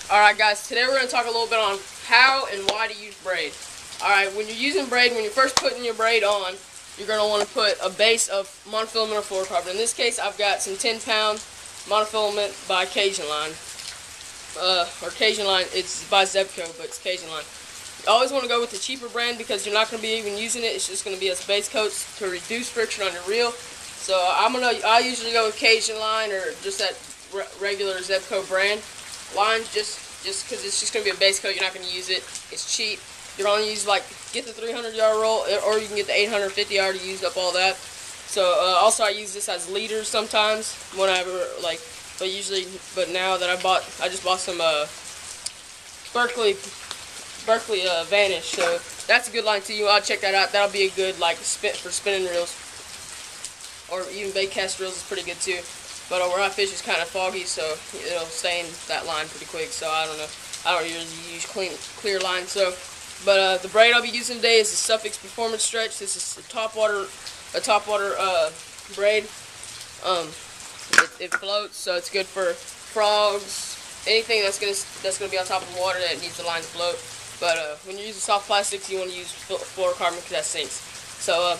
Alright guys, today we're going to talk a little bit on how and why to use braid. Alright, when you're using braid, when you're first putting your braid on, you're going to want to put a base of monofilament or fluorocarbon. In this case, I've got some 10-pound monofilament by Cajun Line. Or Cajun Line, it's by Zebco, but it's Cajun Line. You always want to go with the cheaper brand because you're not going to be even using it. It's just going to be as base coats to reduce friction on your reel. So I usually go with Cajun Line or just that regular Zebco brand line, just because it's just going to be a base coat. You're not going to use it. It's cheap. You're going to use, like, get the 300-yard roll, or you can get the 850-yard to use up all that. So also I use this as leaders sometimes whenever, like, but now that I just bought some Berkeley Vanish, so that's a good line too. You ought to check that out. That'll be a good, like, for spinning reels, or even bait cast reels is pretty good too. But where I fish is kind of foggy, so it'll stay in that line pretty quick. So I don't know. I don't usually use clear line. So, but the braid I'll be using today is the Suffix Performance Stretch. This is a topwater braid. It floats, so it's good for frogs, anything that's gonna be on top of the water that needs the line to float. But when you're using soft plastics, you want to use fluorocarbon because that sinks. So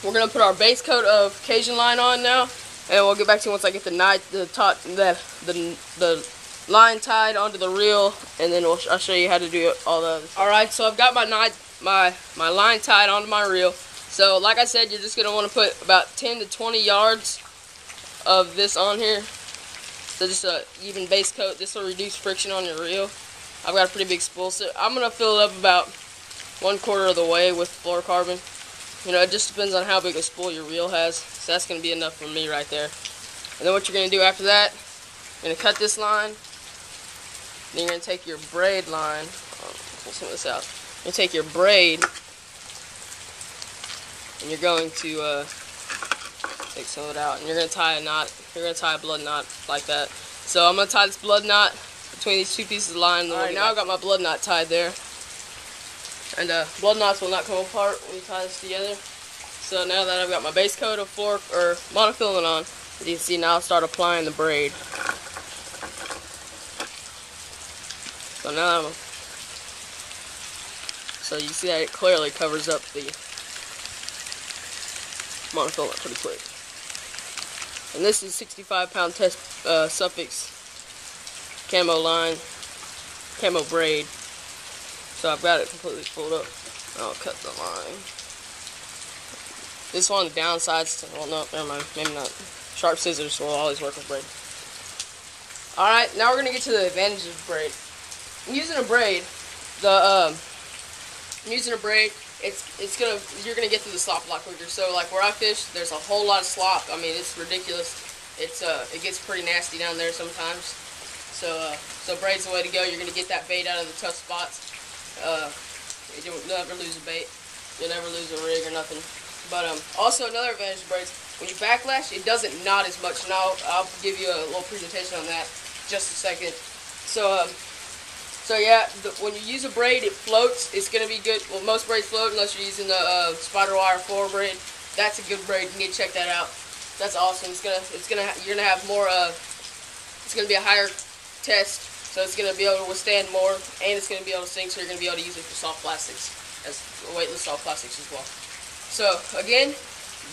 we're gonna put our base coat of Cajun Line on now, and we'll get back to you once I get the line tied onto the reel, and then I'll show you how to do all the other stuff. All right, so I've got my line tied onto my reel. So like I said, you're just gonna want to put about 10 to 20 yards of this on here. So just a even base coat. This will reduce friction on your reel. I've got a pretty big spool, so I'm gonna fill it up about 1/4 of the way with fluorocarbon. You know, it just depends on how big a spool your reel has. So that's gonna be enough for me right there. And then what you're gonna do after that, you're gonna cut this line. Then you're gonna take your braid line. Pull some of this out. You're gonna take your braid, and you're going to take some of it out, and you're gonna tie a knot. You're gonna tie a blood knot like that. So I'm gonna tie this blood knot between these two pieces of line. Alright, now I've got my blood knot tied there, and blood knots will not come apart when you tie this together. So now that I've got my base coat of monofilament on, as you can see, now I'll start applying the braid. So now so you see that it clearly covers up the monofilament pretty quick. And this is 65-pound Suffix camo braid. So I've got it completely pulled up. I'll cut the line. This one, the downsides, well, no, never mind, maybe not. Sharp scissors will always work with braid. Alright, now we're going to get to the advantages of braid. I'm using a braid, you're gonna get through the slop a lot quicker. So like where I fish, there's a whole lot of slop. I mean, it's ridiculous. It gets pretty nasty down there sometimes. So braid's the way to go. You're gonna get that bait out of the tough spots. You'll never lose a bait. You'll never lose a rig or nothing. But also another advantage of braids, when you backlash, it doesn't knot as much. And I'll give you a little presentation on that in just a second. So yeah, when you use a braid, it floats. It's gonna be good. Well, most braids float unless you're using the spider wire floor braid. That's a good braid. You need to check that out. That's awesome. You're gonna have more. It's gonna be a higher test, so it's gonna be able to withstand more, and it's gonna be able to sink. So you're gonna be able to use it for soft plastics, as weightless soft plastics as well. So again,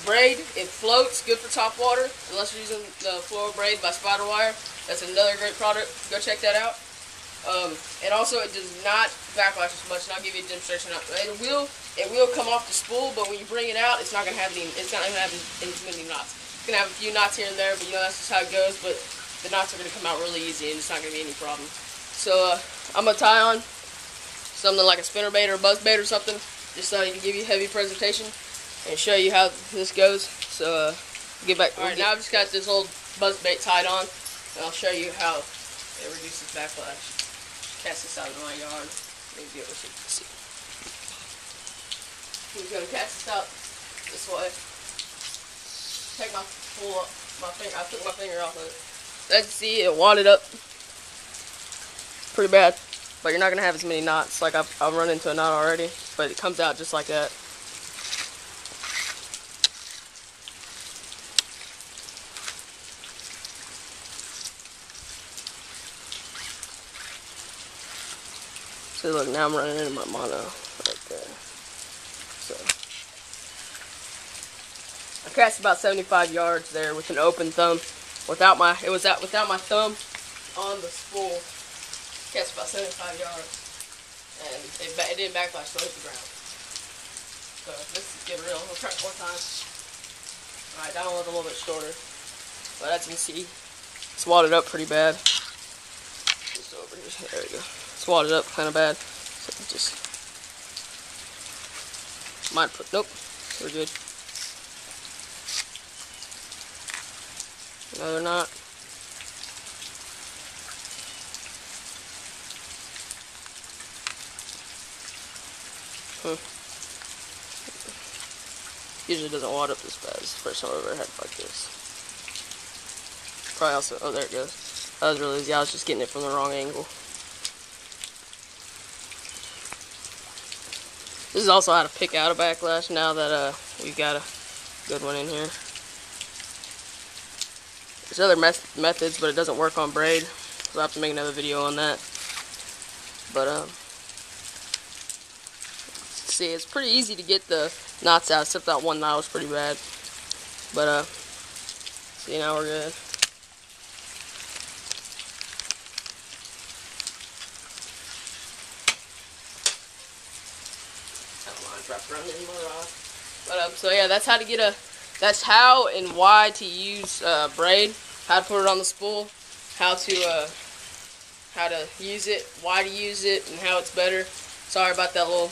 braid, it floats. Good for top water. Unless you're using the floor braid by spider wire. That's another great product. Go check that out. And also it does not backlash as much, and I'll give you a demonstration. It will come off the spool, but when you bring it out, it's not gonna have any many knots. It's gonna have a few knots here and there, but you know that's just how it goes. But the knots are gonna come out really easy, and it's not gonna be any problem. So I'm gonna tie on something like a spinner bait or a buzz bait or something, just so I can give you a heavy presentation and show you how this goes. So get back. All right, now I've just got this old buzz bait tied on, and I'll show you how it reduces backlash. Cast this out of my yard. Maybe able to see. I'm gonna cast this out this way. Take my finger. I took my finger off of it. Let's see, it wadded up pretty bad, but you're not gonna have as many knots. Like I've run into a knot already, but it comes out just like that. See, look, now I'm running into my mono right there. So I cast about 75 yards there with an open thumb. Without my thumb on the spool. Cast about 75 yards, and it didn't backlash, so it hit the ground. So let's get real. We'll try it 4 times. All right, that one was a little bit shorter, but as you can see, it's wadded up pretty bad. Just over here. There we go. It's wadded up kind of bad. So just might put. Nope, we're good. No, they're not. Usually doesn't wad up this bad. It's the first time I've ever had it like this. Probably also, oh, there it goes. That was really easy. I was just getting it from the wrong angle. This is also how to pick out a backlash now that we've got a good one in here. There's other methods, but it doesn't work on braid, so I have to make another video on that. But see, it's pretty easy to get the knots out, except that one knot was pretty bad. But see, now we're good. But so yeah, that's how to get that's how and why to use braid, how to put it on the spool, how to use it, why to use it, and how it's better. Sorry about that little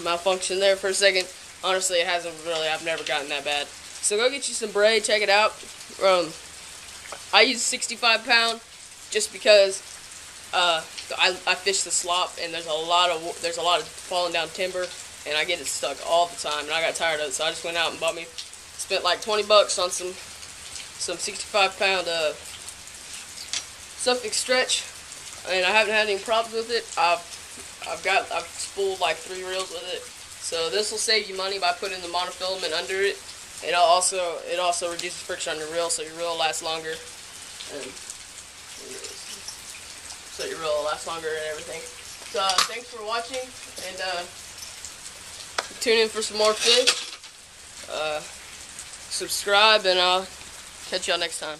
malfunction there for a second. Honestly, it hasn't really, I've never gotten that bad. So go get you some braid, check it out. I use 65 pound just because I fish the slop, and there's a lot of falling down timber, and I get it stuck all the time, and I got tired of it, so I just went out and spent like 20 bucks on some 65 pound Suffolk stretch, and I haven't had any problems with it. I've spooled like 3 reels with it, so this will save you money by putting the monofilament under it. It also reduces friction on your reel, so your reel will last longer, and everything. So thanks for watching, and tune in for some more fish. Subscribe, and I'll catch y'all next time.